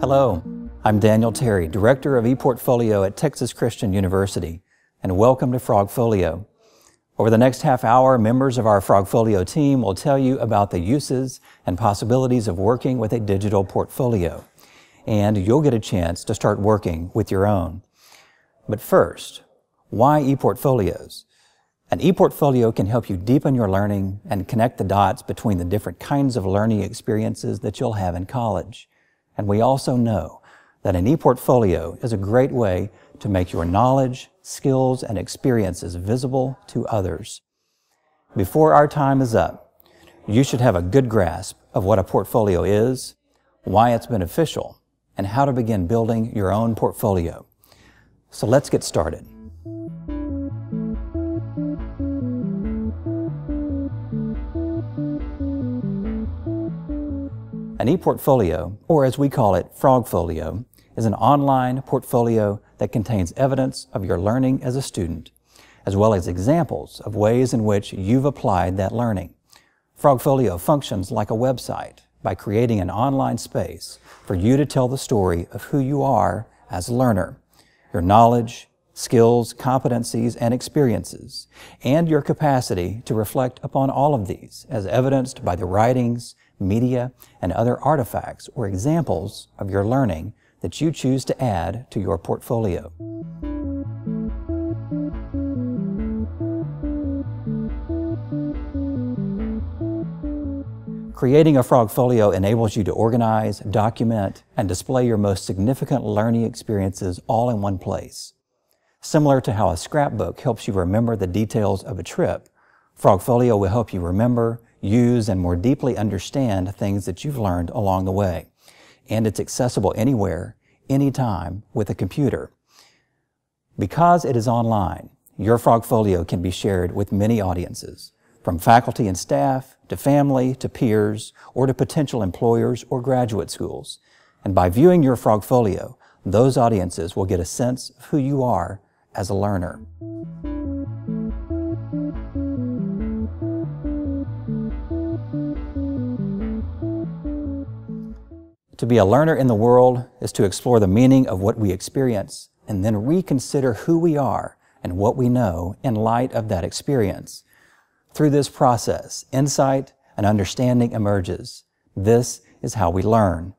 Hello, I'm Daniel Terry, Director of ePortfolio at Texas Christian University, and welcome to Frogfolio. Over the next half hour, members of our Frogfolio team will tell you about the uses and possibilities of working with a digital portfolio, and you'll get a chance to start working with your own. But first, why ePortfolios? An ePortfolio can help you deepen your learning and connect the dots between the different kinds of learning experiences that you'll have in college. And we also know that an ePortfolio is a great way to make your knowledge, skills, and experiences visible to others. Before our time is up, you should have a good grasp of what a portfolio is, why it's beneficial, and how to begin building your own portfolio. So let's get started. An ePortfolio, or as we call it, Frogfolio, is an online portfolio that contains evidence of your learning as a student, as well as examples of ways in which you've applied that learning. Frogfolio functions like a website by creating an online space for you to tell the story of who you are as a learner, your knowledge, skills, competencies, and experiences, and your capacity to reflect upon all of these as evidenced by the writings, media, and other artifacts or examples of your learning that you choose to add to your portfolio. Creating a Frogfolio enables you to organize, document, and display your most significant learning experiences all in one place. Similar to how a scrapbook helps you remember the details of a trip, Frogfolio will help you remember, use, and more deeply understand things that you've learned along the way. And it's accessible anywhere, anytime, with a computer. Because it is online, your Frogfolio can be shared with many audiences, from faculty and staff, to family, to peers, or to potential employers or graduate schools. And by viewing your Frogfolio, those audiences will get a sense of who you are as a learner. To be a learner in the world is to explore the meaning of what we experience and then reconsider who we are and what we know in light of that experience. Through this process, insight and understanding emerges. This is how we learn.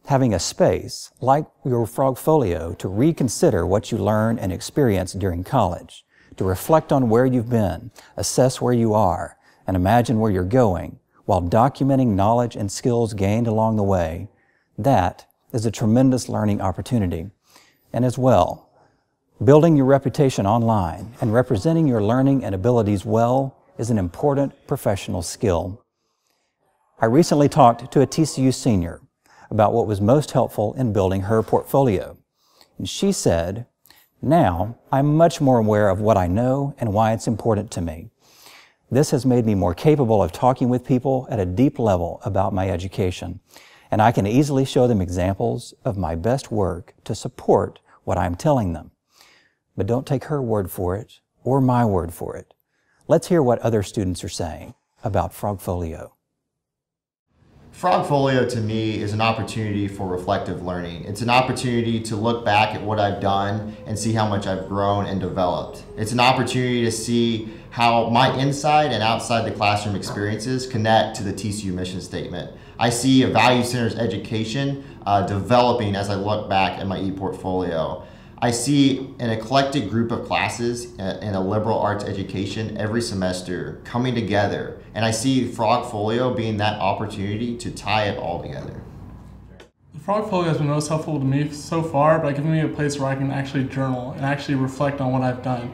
Having a space, like your Frogfolio, to reconsider what you learn and experience during college, to reflect on where you've been, assess where you are, and imagine where you're going, while documenting knowledge and skills gained along the way, that is a tremendous learning opportunity. And as well, building your reputation online and representing your learning and abilities well is an important professional skill. I recently talked to a TCU senior about what was most helpful in building her portfolio. And she said, "Now I'm much more aware of what I know and why it's important to me. This has made me more capable of talking with people at a deep level about my education, and I can easily show them examples of my best work to support what I'm telling them." But don't take her word for it or my word for it. Let's hear what other students are saying about Frogfolio. Frogfolio to me is an opportunity for reflective learning. It's an opportunity to look back at what I've done and see how much I've grown and developed. It's an opportunity to see how my inside and outside the classroom experiences connect to the TCU mission statement. I see a value-centered education developing as I look back at my ePortfolio. I see an eclectic group of classes in a liberal arts education every semester coming together, and I see Frogfolio being that opportunity to tie it all together. The Frogfolio has been most helpful to me so far by giving me a place where I can actually journal and actually reflect on what I've done.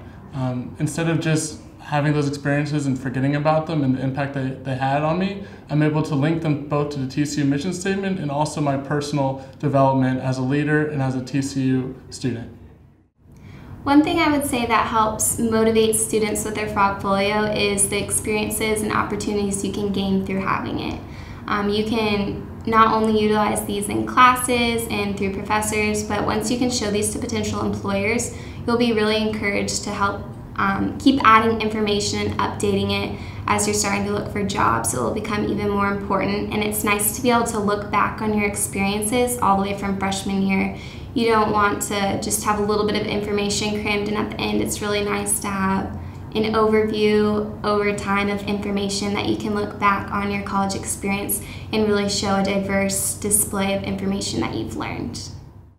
Instead of just having those experiences and forgetting about them and the impact they had on me, I'm able to link them both to the TCU mission statement and also my personal development as a leader and as a TCU student. One thing I would say that helps motivate students with their Frogfolio is the experiences and opportunities you can gain through having it. You can not only utilize these in classes and through professors, but once you can show these to potential employers, you'll be really encouraged to help keep adding information and updating it as you're starting to look for jobs. It will become even more important, and it's nice to be able to look back on your experiences all the way from freshman year. You don't want to just have a little bit of information crammed in at the end. It's really nice to have an overview over time of information that you can look back on your college experience and really show a diverse display of information that you've learned.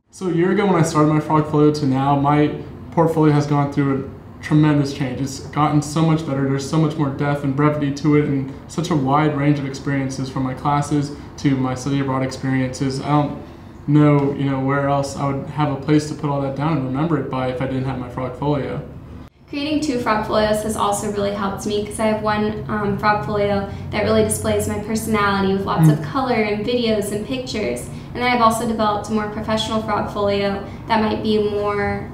So a year ago when I started my Frogfolio to now, my portfolio has gone through a tremendous change. It's gotten so much better. There's so much more depth and brevity to it, and such a wide range of experiences from my classes to my study abroad experiences. I don't know, where else I would have a place to put all that down and remember it by if I didn't have my Frogfolio. Creating 2 Frogfolios has also really helped me because I have one Frogfolio that really displays my personality with lots of color and videos and pictures. And then I've also developed a more professional Frogfolio that might be more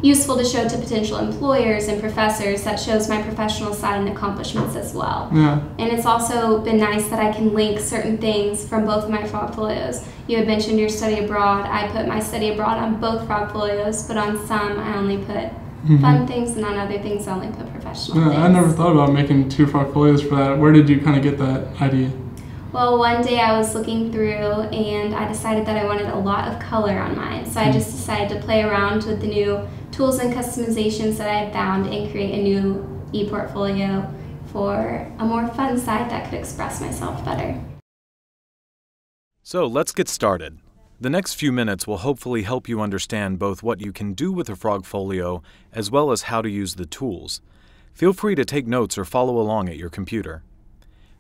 useful to show to potential employers and professors, that shows my professional side and accomplishments as well. Yeah. And it's also been nice that I can link certain things from both of my Frogfolios. You had mentioned your study abroad. I put my study abroad on both Frogfolios, but on some I only put fun things, and on other things I only put professional things. I never thought about making 2 Frogfolios for that. Where did you kind of get that idea? Well, one day I was looking through and I decided that I wanted a lot of color on mine. So I just decided to play around with the new tools and customizations that I had found and create a new e-portfolio for a more fun site that could express myself better. So let's get started. The next few minutes will hopefully help you understand both what you can do with a Frogfolio as well as how to use the tools. Feel free to take notes or follow along at your computer.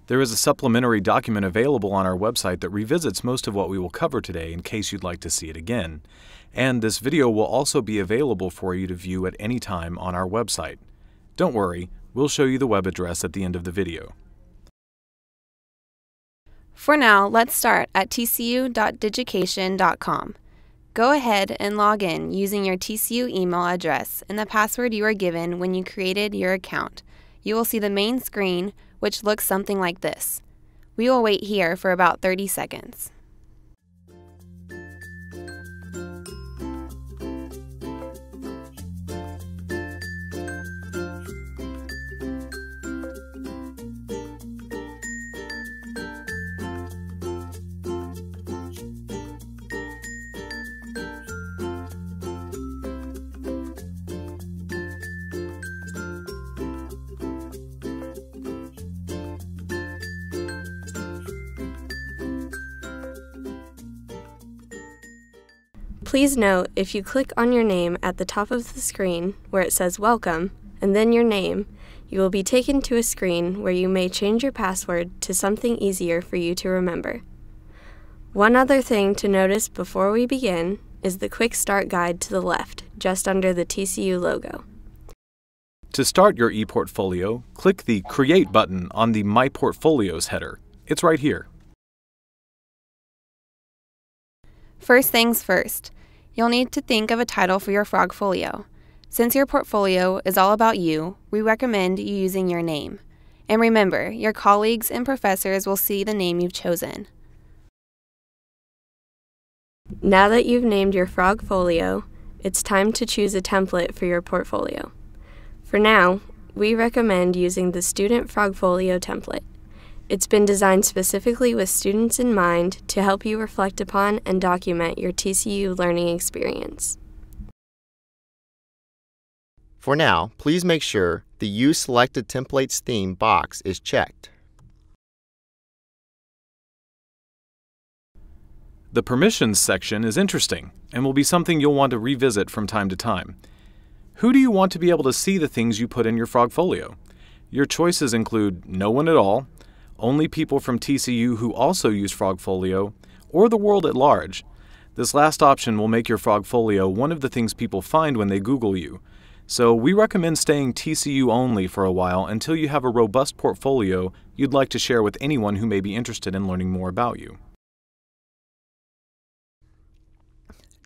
There is a supplementary document available on our website that revisits most of what we will cover today in case you'd like to see it again. And this video will also be available for you to view at any time on our website. Don't worry, we'll show you the web address at the end of the video. For now, let's start at tcu.digication.com. Go ahead and log in using your TCU email address and the password you were given when you created your account. You will see the main screen, which looks something like this. We will wait here for about 30 seconds. Please note, if you click on your name at the top of the screen where it says Welcome, and then your name, you will be taken to a screen where you may change your password to something easier for you to remember. One other thing to notice before we begin is the Quick Start Guide to the left, just under the TCU logo. To start your ePortfolio, click the Create button on the My Portfolios header. It's right here. First things first, you'll need to think of a title for your Frogfolio. Since your portfolio is all about you, we recommend you using your name. And remember, your colleagues and professors will see the name you've chosen. Now that you've named your Frogfolio, it's time to choose a template for your portfolio. For now, we recommend using the Student Frogfolio template. It's been designed specifically with students in mind to help you reflect upon and document your TCU learning experience. For now, please make sure the Use Selected Templates theme box is checked. The Permissions section is interesting and will be something you'll want to revisit from time to time. Who do you want to be able to see the things you put in your Frogfolio? Your choices include no one at all, only people from TCU who also use Frogfolio, or the world at large. This last option will make your Frogfolio one of the things people find when they Google you. So we recommend staying TCU only for a while until you have a robust portfolio you'd like to share with anyone who may be interested in learning more about you.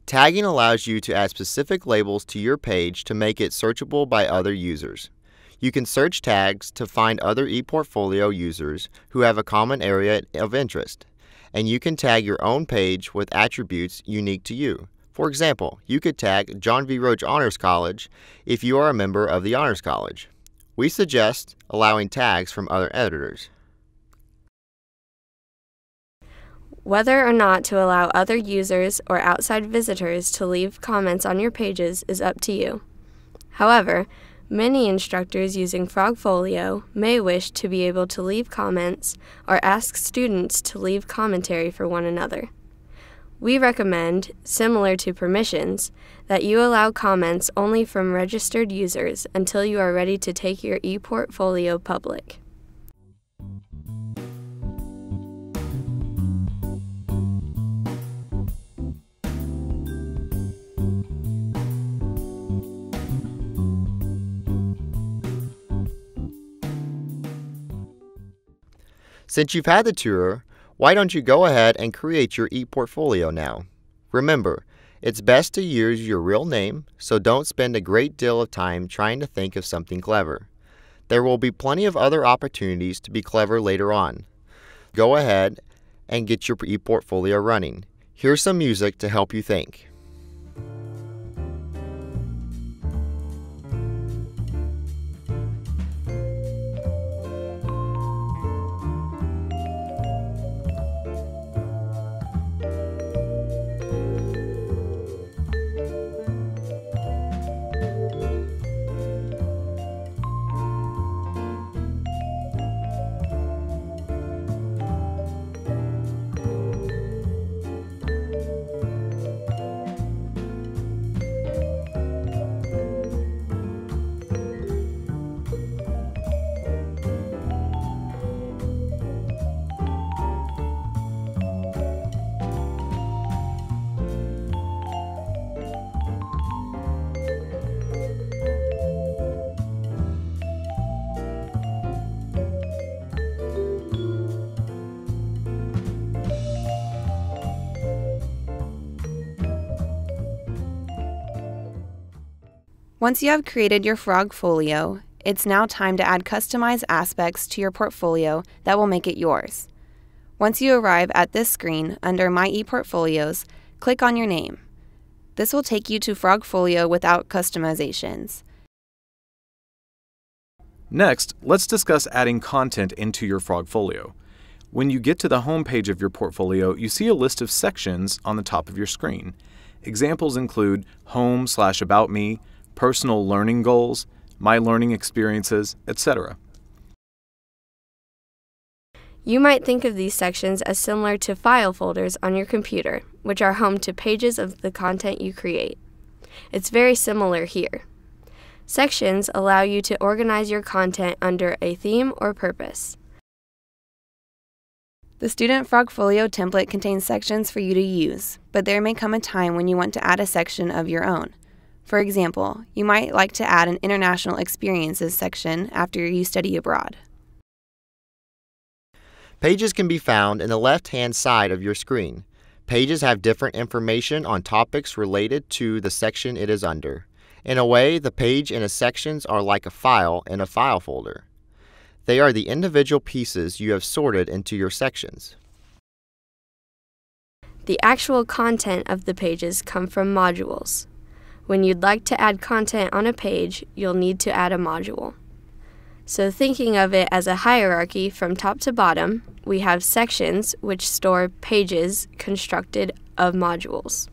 Tagging allows you to add specific labels to your page to make it searchable by other users. You can search tags to find other ePortfolio users who have a common area of interest, and you can tag your own page with attributes unique to you. For example, you could tag John V. Roach Honors College if you are a member of the Honors College. We suggest allowing tags from other editors. Whether or not to allow other users or outside visitors to leave comments on your pages is up to you. However, many instructors using Frogfolio may wish to be able to leave comments or ask students to leave commentary for one another. We recommend, similar to permissions, that you allow comments only from registered users until you are ready to take your ePortfolio public. Since you've had the tour, why don't you go ahead and create your ePortfolio now? Remember, it's best to use your real name, so don't spend a great deal of time trying to think of something clever. There will be plenty of other opportunities to be clever later on. Go ahead and get your ePortfolio running. Here's some music to help you think. Once you have created your Frogfolio, it's now time to add customized aspects to your portfolio that will make it yours. Once you arrive at this screen under My ePortfolios, click on your name. This will take you to Frogfolio without customizations. Next, let's discuss adding content into your Frogfolio. When you get to the home page of your portfolio, you see a list of sections on the top of your screen. Examples include Home/About Me, Personal Learning Goals, My Learning Experiences, etc. You might think of these sections as similar to file folders on your computer, which are home to pages of the content you create. It's very similar here. Sections allow you to organize your content under a theme or purpose. The Student Frogfolio template contains sections for you to use, but there may come a time when you want to add a section of your own. For example, you might like to add an International Experiences section after you study abroad. Pages can be found in the left-hand side of your screen. Pages have different information on topics related to the section it is under. In a way, the page and its sections are like a file in a file folder. They are the individual pieces you have sorted into your sections. The actual content of the pages come from modules. When you'd like to add content on a page, you'll need to add a module. So thinking of it as a hierarchy from top to bottom, we have sections which store pages constructed of modules.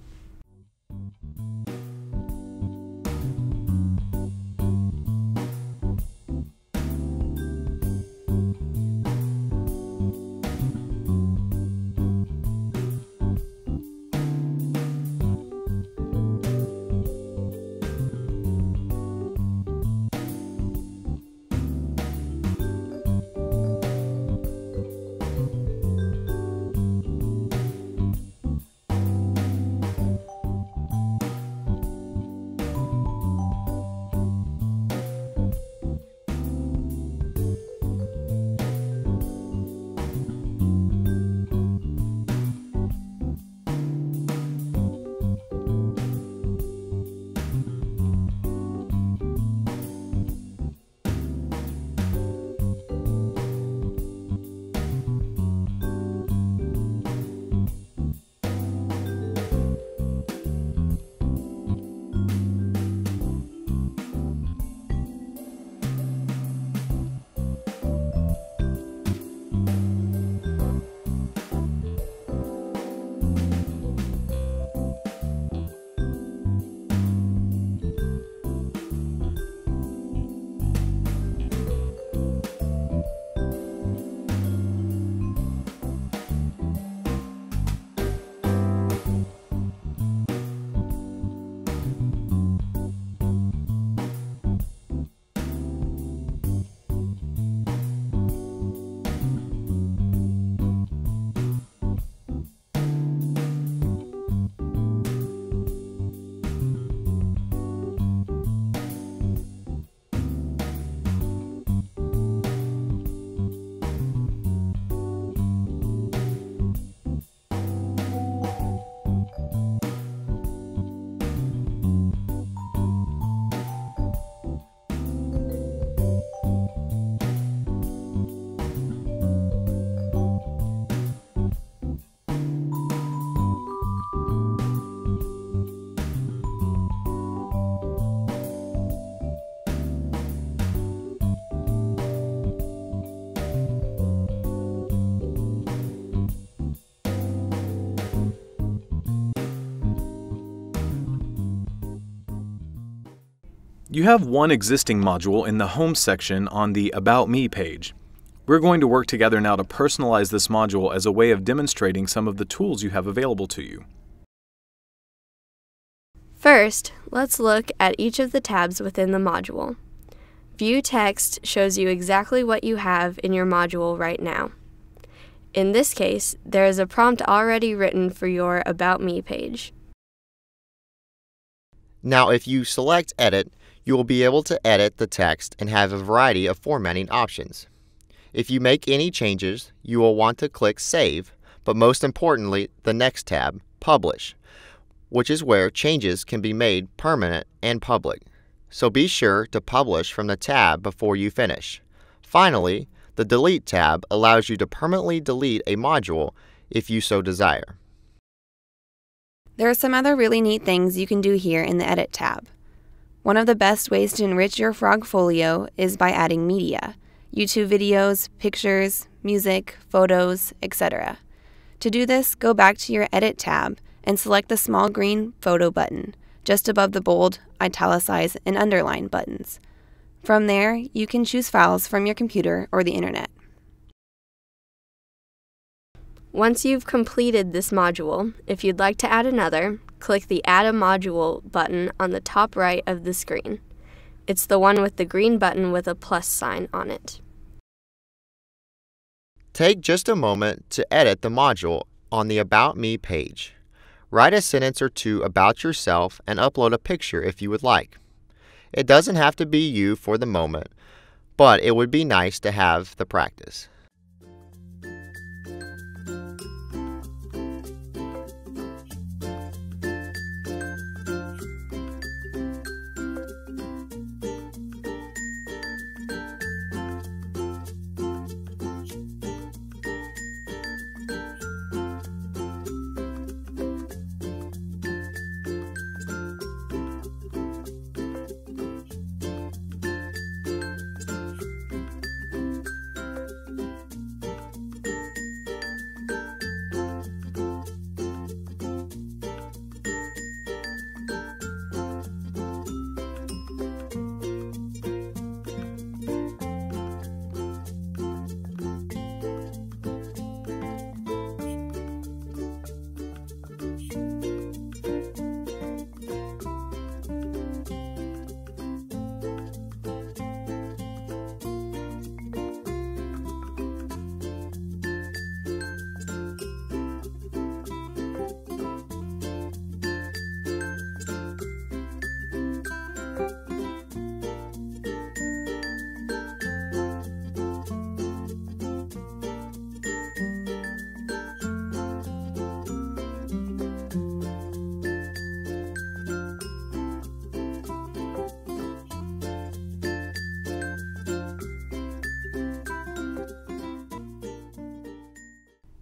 You have one existing module in the Home section on the About Me page. We're going to work together now to personalize this module as a way of demonstrating some of the tools you have available to you. First, let's look at each of the tabs within the module. View Text shows you exactly what you have in your module right now. In this case, there is a prompt already written for your About Me page. Now, if you select Edit, you will be able to edit the text and have a variety of formatting options. If you make any changes, you will want to click Save, but most importantly, the next tab, Publish, which is where changes can be made permanent and public. So be sure to publish from the tab before you finish. Finally, the Delete tab allows you to permanently delete a module if you so desire. There are some other really neat things you can do here in the Edit tab. One of the best ways to enrich your Frogfolio is by adding media, YouTube videos, pictures, music, photos, etc. To do this, go back to your Edit tab and select the small green Photo button, just above the bold, italicize, and underline buttons. From there, you can choose files from your computer or the internet. Once you've completed this module, if you'd like to add another, click the Add a Module button on the top right of the screen. It's the one with the green button with a plus sign on it. Take just a moment to edit the module on the About Me page. Write a sentence or two about yourself and upload a picture if you would like. It doesn't have to be you for the moment, but it would be nice to have the practice.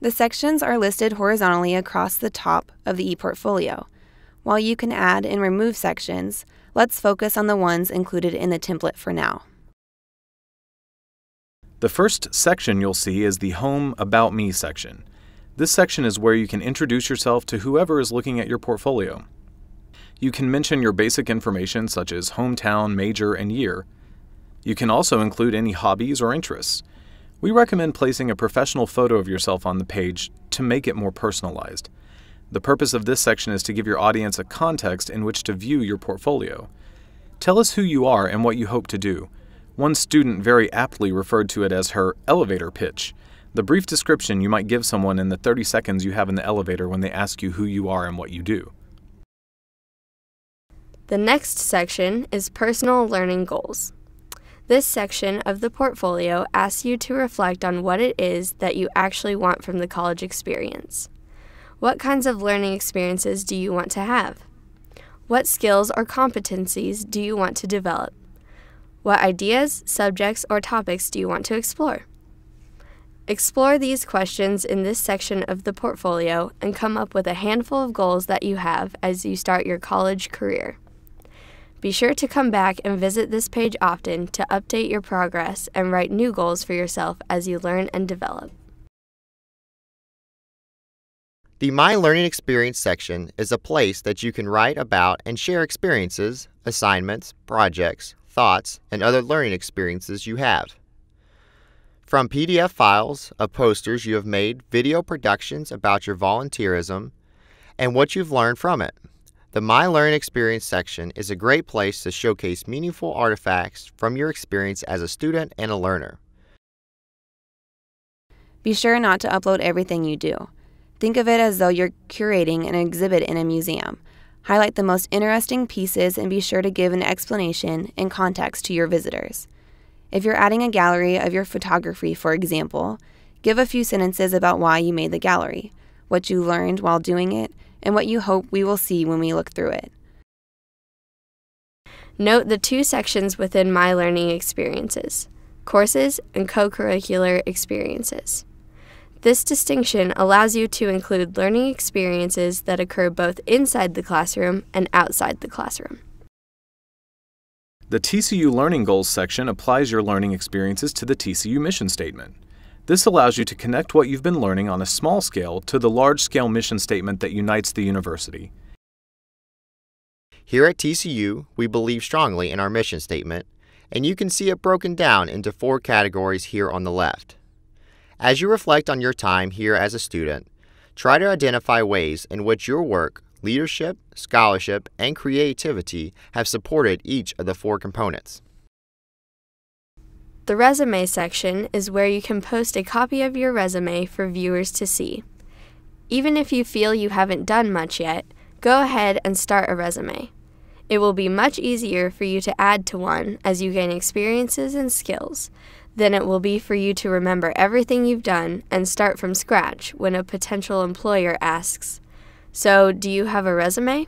The sections are listed horizontally across the top of the ePortfolio. While you can add and remove sections, let's focus on the ones included in the template for now. The first section you'll see is the Home About Me section. This section is where you can introduce yourself to whoever is looking at your portfolio. You can mention your basic information such as hometown, major, and year. You can also include any hobbies or interests. We recommend placing a professional photo of yourself on the page to make it more personalized. The purpose of this section is to give your audience a context in which to view your portfolio. Tell us who you are and what you hope to do. One student very aptly referred to it as her elevator pitch, the brief description you might give someone in the 30 seconds you have in the elevator when they ask you who you are and what you do. The next section is Personal Learning Goals. This section of the portfolio asks you to reflect on what it is that you actually want from the college experience. What kinds of learning experiences do you want to have? What skills or competencies do you want to develop? What ideas, subjects, or topics do you want to explore? Explore these questions in this section of the portfolio and come up with a handful of goals that you have as you start your college career. Be sure to come back and visit this page often to update your progress and write new goals for yourself as you learn and develop. The My Learning Experience section is a place that you can write about and share experiences, assignments, projects, thoughts, and other learning experiences you have. From PDF files of posters you have made, video productions about your volunteerism, and what you've learned from it. The My Learning Experience section is a great place to showcase meaningful artifacts from your experience as a student and a learner. Be sure not to upload everything you do. Think of it as though you're curating an exhibit in a museum. Highlight the most interesting pieces and be sure to give an explanation and context to your visitors. If you're adding a gallery of your photography, for example, give a few sentences about why you made the gallery, what you learned while doing it, and what you hope we will see when we look through it. Note the two sections within My Learning Experiences: courses and co-curricular experiences. This distinction allows you to include learning experiences that occur both inside the classroom and outside the classroom. The TCU Learning Goals section applies your learning experiences to the TCU mission statement. This allows you to connect what you've been learning on a small scale to the large-scale mission statement that unites the university. Here at TCU, we believe strongly in our mission statement, and you can see it broken down into 4 categories here on the left. As you reflect on your time here as a student, try to identify ways in which your work, leadership, scholarship, and creativity have supported each of the 4 components. The resume section is where you can post a copy of your resume for viewers to see. Even if you feel you haven't done much yet, go ahead and start a resume. It will be much easier for you to add to one as you gain experiences and skills than it will be for you to remember everything you've done and start from scratch when a potential employer asks, "So, do you have a resume?"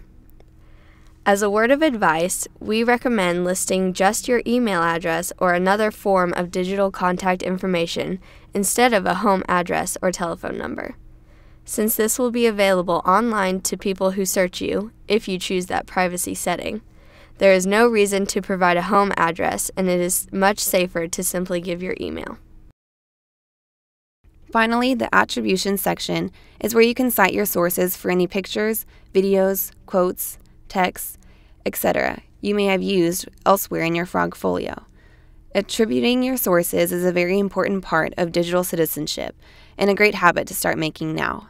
As a word of advice, we recommend listing just your email address or another form of digital contact information instead of a home address or telephone number. Since this will be available online to people who search you, if you choose that privacy setting, there is no reason to provide a home address, and it is much safer to simply give your email. Finally, the attribution section is where you can cite your sources for any pictures, videos, quotes, texts, etc. you may have used elsewhere in your Frogfolio. Attributing your sources is a very important part of digital citizenship and a great habit to start making now.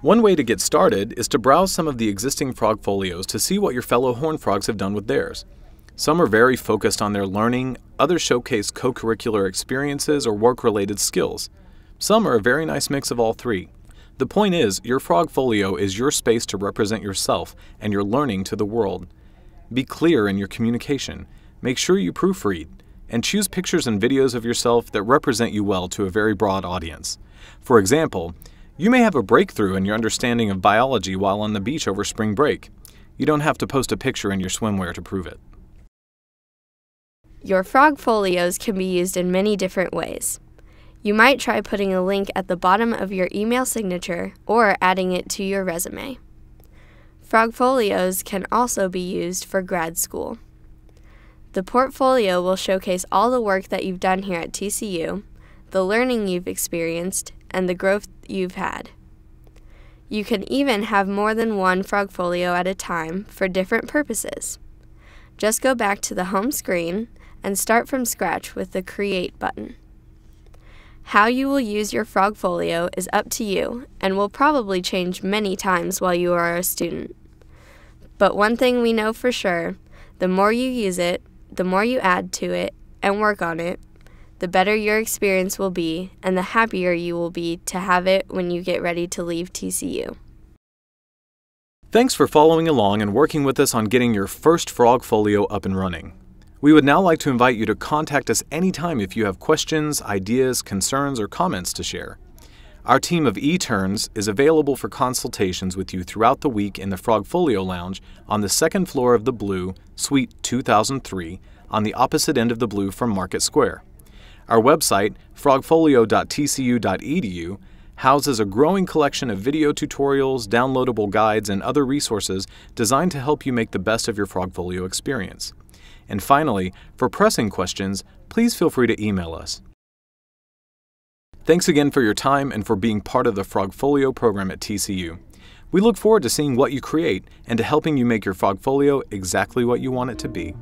One way to get started is to browse some of the existing Frogfolios to see what your fellow Horned Frogs have done with theirs. Some are very focused on their learning, others showcase co-curricular experiences or work-related skills. Some are a very nice mix of all 3. The point is, your Frogfolio is your space to represent yourself and your learning to the world. Be clear in your communication, make sure you proofread, and choose pictures and videos of yourself that represent you well to a very broad audience. For example, you may have a breakthrough in your understanding of biology while on the beach over spring break. You don't have to post a picture in your swimwear to prove it. Your Frogfolios can be used in many different ways. You might try putting a link at the bottom of your email signature or adding it to your resume. Frogfolios can also be used for grad school. The portfolio will showcase all the work that you've done here at TCU, the learning you've experienced, and the growth you've had. You can even have more than one Frogfolio at a time for different purposes. Just go back to the home screen and start from scratch with the Create button. How you will use your Frogfolio is up to you and will probably change many times while you are a student. But one thing we know for sure, the more you use it, the more you add to it and work on it, the better your experience will be and the happier you will be to have it when you get ready to leave TCU. Thanks for following along and working with us on getting your first Frogfolio up and running. We would now like to invite you to contact us anytime if you have questions, ideas, concerns, or comments to share. Our team of eTerns is available for consultations with you throughout the week in the Frogfolio Lounge on the 2nd floor of the Blue, Suite 2003, on the opposite end of the Blue from Market Square. Our website, frogfolio.tcu.edu, houses a growing collection of video tutorials, downloadable guides, and other resources designed to help you make the best of your Frogfolio experience. And finally, for pressing questions, please feel free to email us. Thanks again for your time and for being part of the Frogfolio program at TCU. We look forward to seeing what you create and to helping you make your Frogfolio exactly what you want it to be.